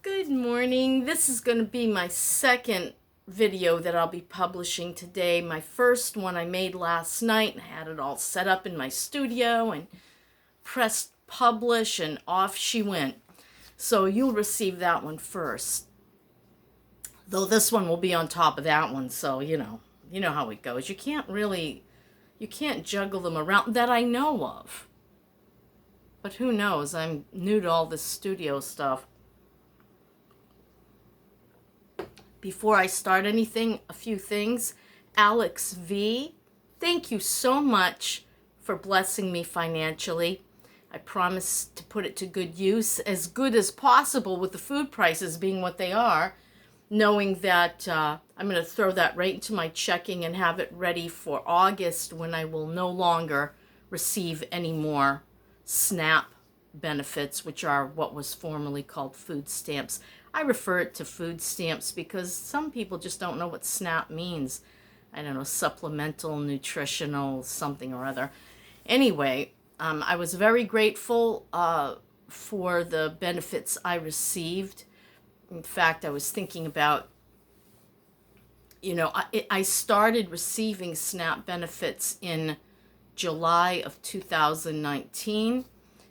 Good morning. This is going to be my second video that I'll be publishing today. My first one I made last night and had it all set up in my studio and pressed publish and off she went. So you'll receive that one first. Though this one will be on top of that one, so you know how it goes. You can't juggle them around that I know of. But who knows? I'm new to all this studio stuff. Before I start anything, a few things. Alex V, thank you so much for blessing me financially. I promise to put it to good use, as good as possible with the food prices being what they are, knowing that I'm going to throw that right into my checking and have it ready for August, when I will no longer receive any more SNAP benefits, which are what was formerly called food stamps. I refer it to food stamps because some people just don't know what SNAP means. I don't know, supplemental, nutritional, something or other. Anyway, I was very grateful for the benefits I received. In fact, I was thinking about, I started receiving SNAP benefits in July of 2019.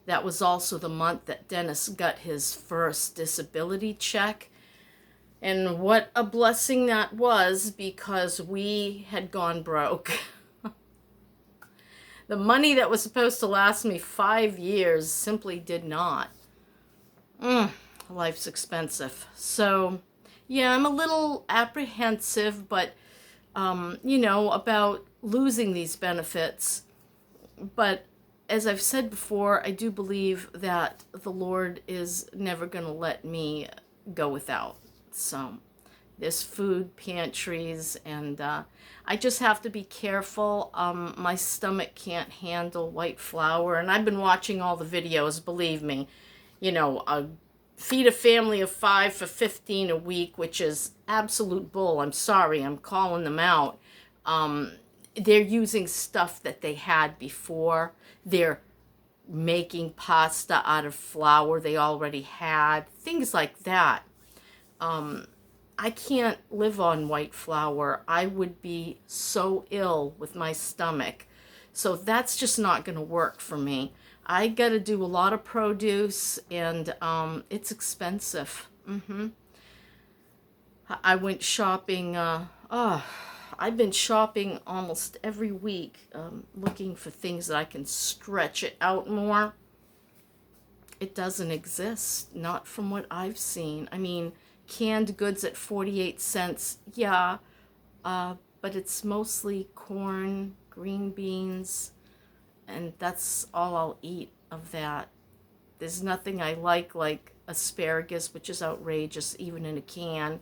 That was also the month that Dennis got his first disability check. And what a blessing that was, because we had gone broke. The money that was supposed to last me 5 years simply did not. Life's expensive. So, yeah, I'm a little apprehensive, but, about losing these benefits. But as I've said before, I do believe that the Lord is never going to let me go without. So there's food pantries, and I just have to be careful. My stomach can't handle white flour, and I've been watching all the videos, believe me. Feed a family of 5 for $15 a week, which is absolute bull. I'm sorry, I'm calling them out. They're using stuff that they had before. They're making pasta out of flour they already had, things like that. I can't live on white flour. I would be so ill with my stomach. So that's just not going to work for me. I got to do a lot of produce, and it's expensive. I went shopping. I've been shopping almost every week, looking for things that I can stretch it out more. It doesn't exist, not from what I've seen. I mean, canned goods at 48 cents, yeah, but it's mostly corn, green beans, and that's all I'll eat of that. There's nothing I like asparagus, which is outrageous, even in a can.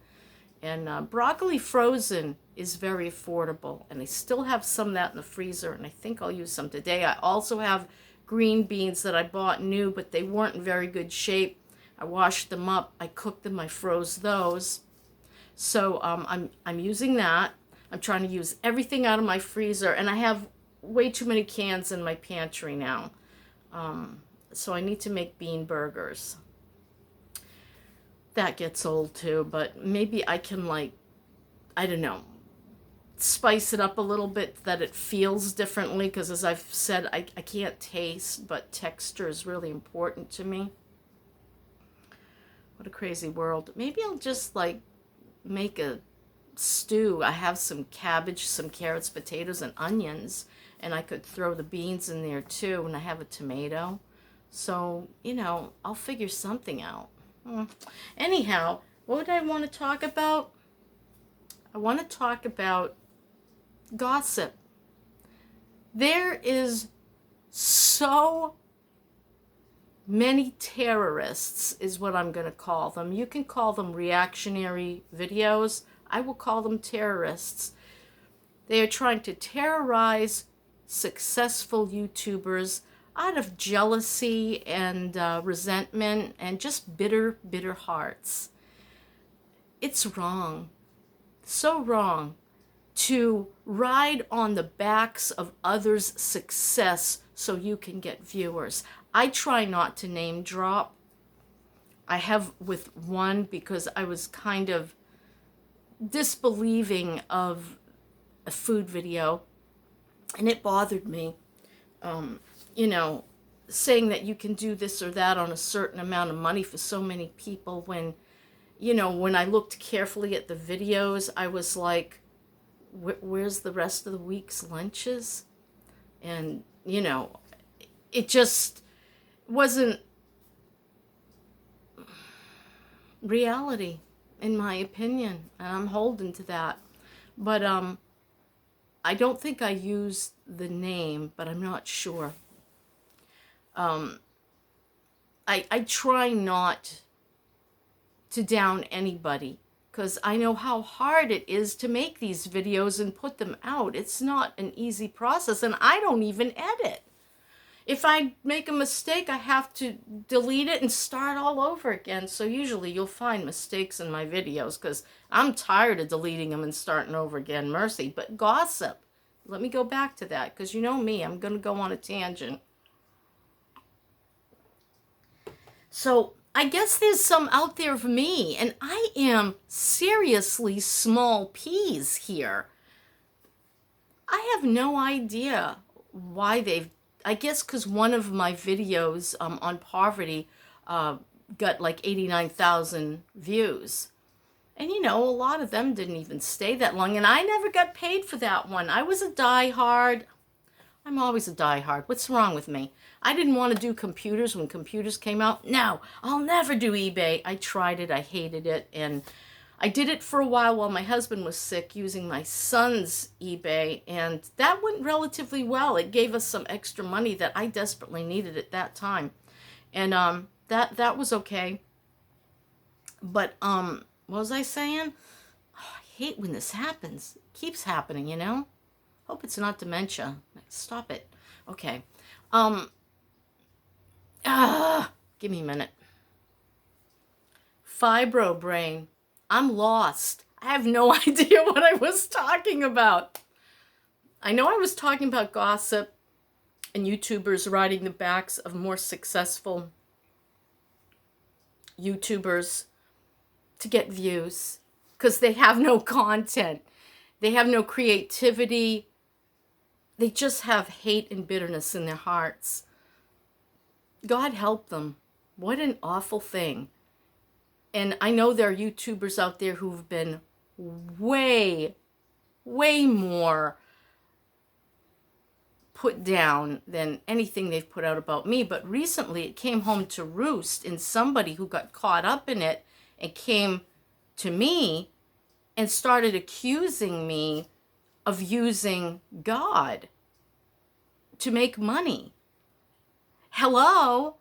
And broccoli frozen is very affordable, and I still have some of that in the freezer, and I think I'll use some today. I also have green beans that I bought new, but they weren't in very good shape. I washed them up, I cooked them, I froze those. So I'm using that. I'm trying to use everything out of my freezer, and I have way too many cans in my pantry now. So I need to make bean burgers. That gets old too, but maybe I can, I don't know, spice it up a little bit that it feels differently, because as I've said, I can't taste, but texture is really important to me. What a crazy world. Maybe I'll just make a stew. I have some cabbage, some carrots, potatoes, and onions, and I could throw the beans in there too, and I have a tomato. So, I'll figure something out. Anyhow, what would I want to talk about? I want to talk about gossip. There is so many terrorists, is what I'm going to call them. You can call them reactionary videos. I will call them terrorists. They are trying to terrorize successful YouTubers out of jealousy and resentment and just bitter hearts. It's wrong, so wrong, to ride on the backs of others' success so you can get viewers. I try not to name drop. I have with one because I was kind of disbelieving of a food video, and it bothered me. You know, saying that you can do this or that on a certain amount of money for so many people when, you know, when I looked carefully at the videos, I was like, where's the rest of the week's lunches? And, you know, it just wasn't reality, in my opinion, and I'm holding to that. But I don't think I used the name, but I'm not sure. I try not to down anybody because I know how hard it is to make these videos and put them out. It's not an easy process, and I don't even edit. If I make a mistake, I have to delete it and start all over again. So usually you'll find mistakes in my videos because I'm tired of deleting them and starting over again. Mercy. But gossip, let me go back to that because you know me, I'm going to go on a tangent. So I guess there's some out there of me, and I am seriously small peas here. I have no idea why I guess because one of my videos on poverty got like 89,000 views. And you know, a lot of them didn't even stay that long, and I never got paid for that one. I was a diehard. I'm always a diehard. What's wrong with me? I didn't want to do computers when computers came out. No, I'll never do eBay. I tried it. I hated it. And I did it for a while my husband was sick using my son's eBay. And that went relatively well. It gave us some extra money that I desperately needed at that time. And that was okay. But what was I saying? Oh, I hate when this happens. It keeps happening, you know? Hope it's not dementia. Stop it. Okay. Give me a minute. Fibro brain. I'm lost. I have no idea what I was talking about. I know I was talking about gossip and YouTubers riding the backs of more successful YouTubers to get views because they have no content. They have no creativity. They just have hate and bitterness in their hearts. God help them. What an awful thing. And I know there are YouTubers out there who've been way more put down than anything they've put out about me. But recently it came home to roost in somebody who got caught up in it and came to me and started accusing me of using God to make money. Hello?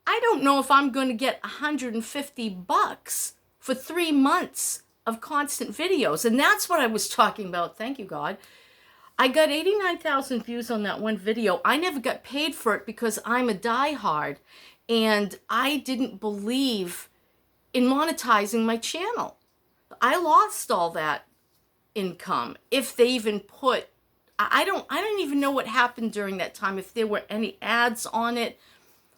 I don't know if I'm going to get $150 for 3 months of constant videos. And that's what I was talking about. Thank you, God. I got 89,000 views on that one video. I never got paid for it because I'm a diehard. And I didn't believe in monetizing my channel. I lost all that income. If they even put, I don't even know what happened during that time. If there were any ads on it,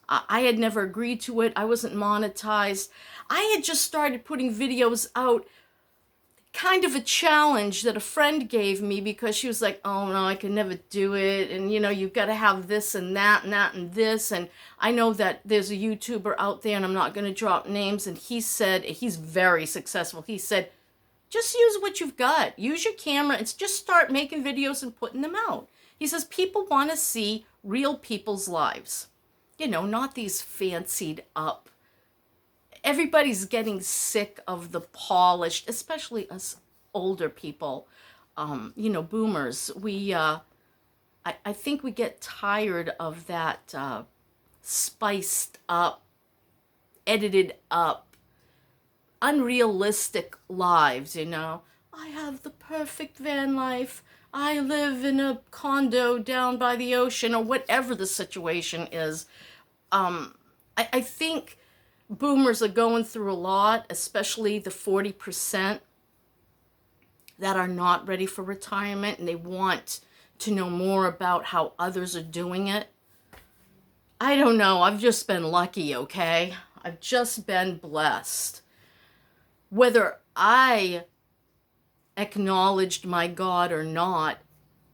I had never agreed to it. I wasn't monetized. I had just started putting videos out, kind of a challenge that a friend gave me because she was like, oh no, I can never do it. And you know, you've got to have this and that and that and this. And I know that there's a YouTuber out there, and I'm not going to drop names. And he said, he's very successful. He said, just use what you've got. Use your camera and just start making videos and putting them out. He says people want to see real people's lives. You know, not these fancied up. Everybody's getting sick of the polished, especially us older people. You know, boomers. I think we get tired of that spiced up, edited up, unrealistic lives, you know. I have the perfect van life. I live in a condo down by the ocean, or whatever the situation is. I think boomers are going through a lot, especially the 40% that are not ready for retirement, and they want to know more about how others are doing it. I don't know. I've just been lucky, okay? I've just been blessed. Whether I acknowledged my God or not,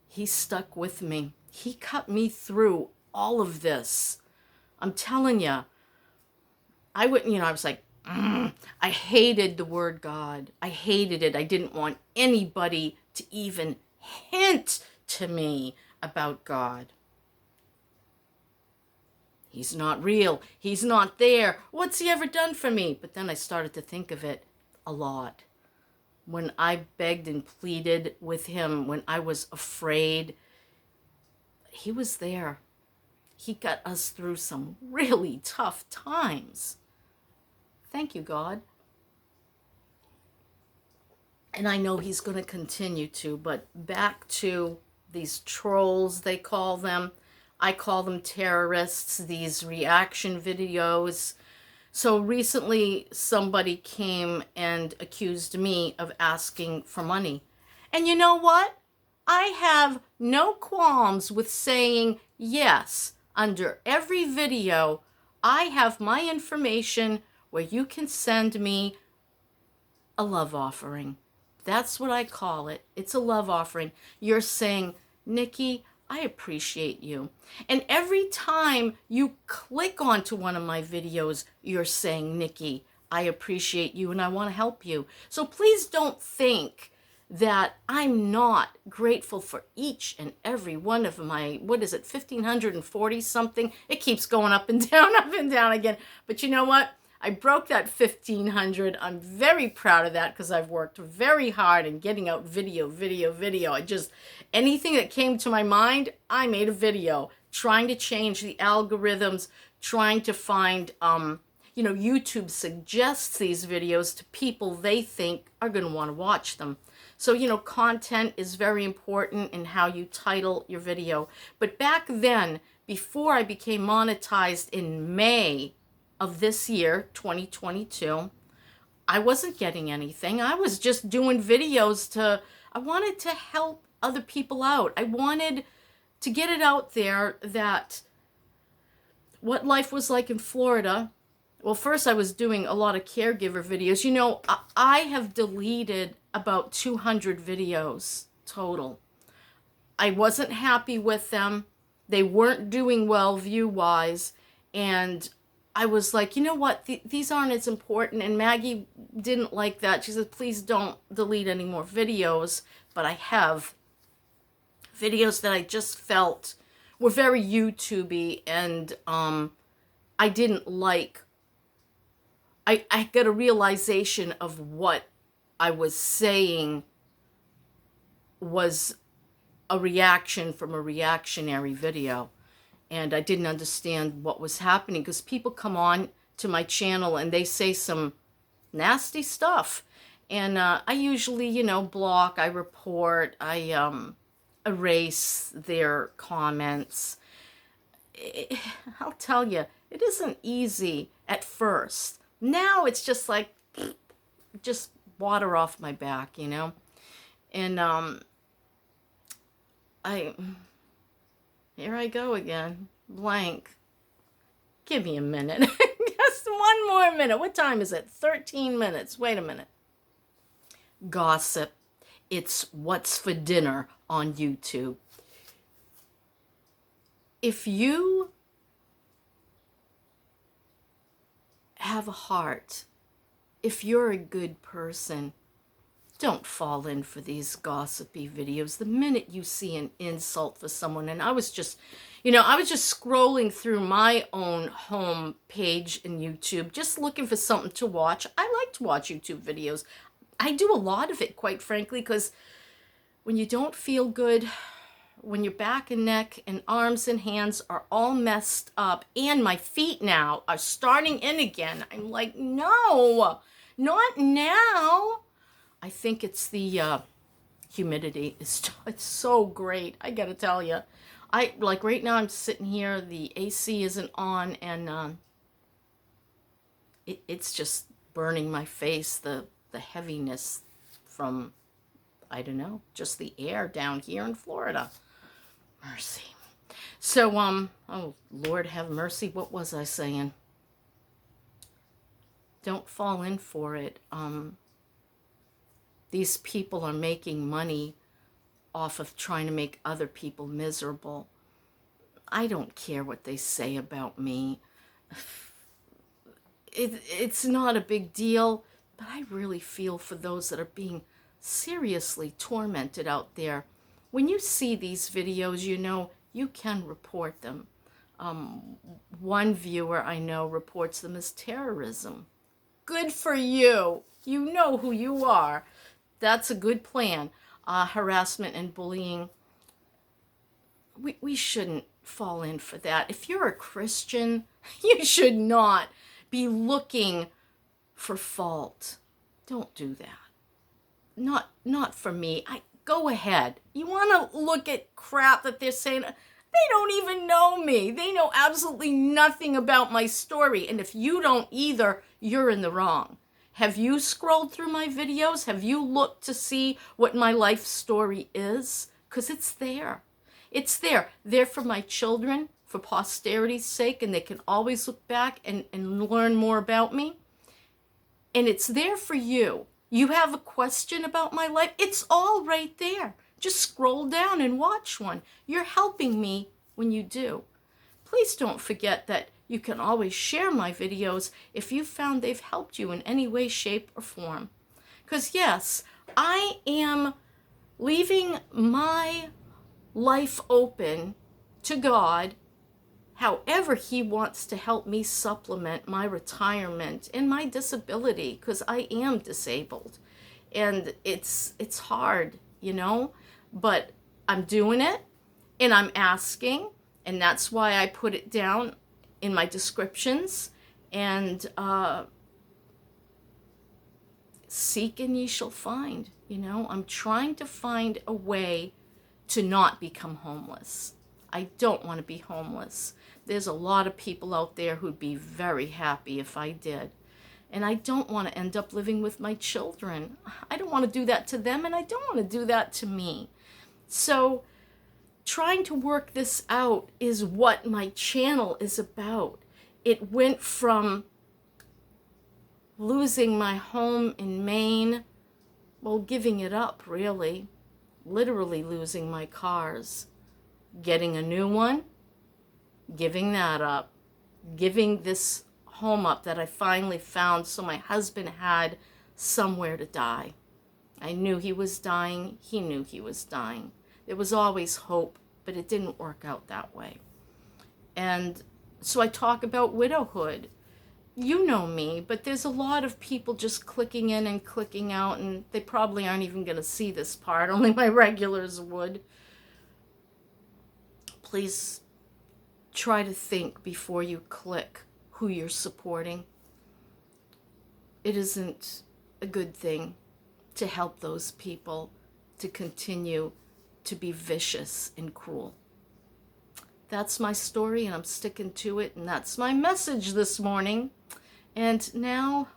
he stuck with me. He cut me through all of this. I'm telling you, I was like, I hated the word God. I hated it. I didn't want anybody to even hint to me about God. He's not real. He's not there. What's he ever done for me? But then I started to think of it a lot. When I begged and pleaded with him, when I was afraid, he was there. He got us through some really tough times. Thank you, God. And I know he's going to continue to, but back to these trolls, they call them. I call them terrorists, these reaction videos. So recently somebody came and accused me of asking for money. And you know what? I have no qualms with saying yes. Under every video, I have my information where you can send me a love offering. That's what I call it. It's a love offering. You're saying, Nikki, I appreciate you. And every time you click onto one of my videos, you're saying, Nikki, I appreciate you and I want to help you. So please don't think that I'm not grateful for each and every one of my, 1,540 something? It keeps going up and down again. But you know what? I broke that 1,500. I'm very proud of that because I've worked very hard in getting out video. Anything that came to my mind, I made a video trying to change the algorithms, trying to find, YouTube suggests these videos to people they think are going to want to watch them. So, content is very important in how you title your video. But back then, before I became monetized in May of this year, 2022, I wasn't getting anything. I was just doing videos I wanted to help other people out. I wanted to get it out there that what life was like in Florida. Well, first I was doing a lot of caregiver videos. I have deleted about 200 videos total. I wasn't happy with them. They weren't doing well view-wise. And I was like, you know what? These aren't as important. And Maggie didn't like that. She said, please don't delete any more videos. But I have videos that I just felt were very YouTube-y. And I didn't like. I got a realization of what I was saying was a reaction from a reactionary video. And I didn't understand what was happening because people come on to my channel and they say some nasty stuff. And I usually, block, I report, I erase their comments. I'll tell you, it isn't easy at first. Now it's just like, just water off my back, And here I go again, blank. Give me a minute. Just one more minute. What time is it? 13 minutes. Wait a minute. Gossip. It's what's for dinner on YouTube. If you have a heart, if you're a good person, don't fall in for these gossipy videos. The minute you see an insult for someone, and I was just scrolling through my own home page in YouTube, just looking for something to watch. I like to watch YouTube videos. I do a lot of it, quite frankly, because when you don't feel good, when your back and neck and arms and hands are all messed up, and my feet now are starting in again, I'm like, no, not now. I think it's the humidity. It's so great. I gotta tell you. Right now I'm sitting here, the AC isn't on, and it's just burning my face, the heaviness from, I don't know, just the air down here in Florida. Mercy. So, oh, Lord have mercy. What was I saying? Don't fall in for it. These people are making money off of trying to make other people miserable. I don't care what they say about me. It's not a big deal, but I really feel for those that are being seriously tormented out there. When you see these videos, you know you can report them. One viewer I know reports them as terrorism. Good for you. You know who you are. That's a good plan. Harassment and bullying, we shouldn't fall in for that. If you're a Christian, you should not be looking for fault. Don't do that. Not for me. Go ahead. You want to look at crap that they're saying? They don't even know me. They know absolutely nothing about my story. And if you don't either, you're in the wrong. Have you scrolled through my videos? Have you looked to see what my life story is? Because it's there. It's there. There for my children, for posterity's sake, and they can always look back and learn more about me. And it's there for you. You have a question about my life? It's all right there. Just scroll down and watch one. You're helping me when you do. Please don't forget that you can always share my videos if you found they've helped you in any way, shape, or form. Because yes, I am leaving my life open to God, however He wants to help me supplement my retirement and my disability, because I am disabled. And it's hard, you know, but I'm doing it and I'm asking, and that's why I put it down in my descriptions. And seek and ye shall find. You know, I'm trying to find a way to not become homeless. I don't want to be homeless. There's a lot of people out there who'd be very happy if I did. And I don't want to end up living with my children. I don't want to do that to them, and I don't want to do that to me. So trying to work this out is what my channel is about. It went from losing my home in Maine, well, giving it up, really, literally losing my cars, getting a new one, giving that up, giving this home up that I finally found so my husband had somewhere to die. I knew he was dying. He knew he was dying. There was always hope, but it didn't work out that way. And so I talk about widowhood. You know me, but there's a lot of people just clicking in and clicking out, and they probably aren't even going to see this part. Only my regulars would. Please try to think before you click who you're supporting. It isn't a good thing to help those people to continue to be vicious and cruel. That's my story, and I'm sticking to it, and that's my message this morning. And now,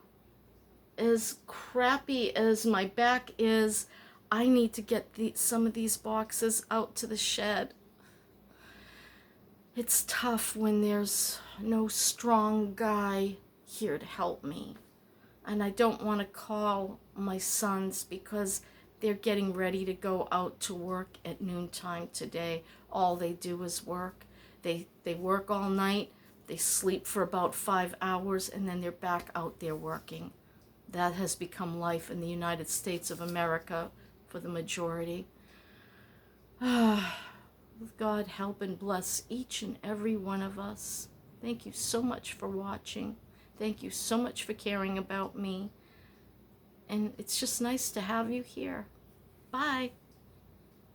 as crappy as my back is, I need to get some of these boxes out to the shed. It's tough when there's no strong guy here to help me. And I don't want to call my sons because they're getting ready to go out to work at noontime today. All they do is work. They work all night. They sleep for about 5 hours, and then they're back out there working. That has become life in the United States of America for the majority. God help and bless each and every one of us. Thank you so much for watching. Thank you so much for caring about me. And it's just nice to have you here. Bye.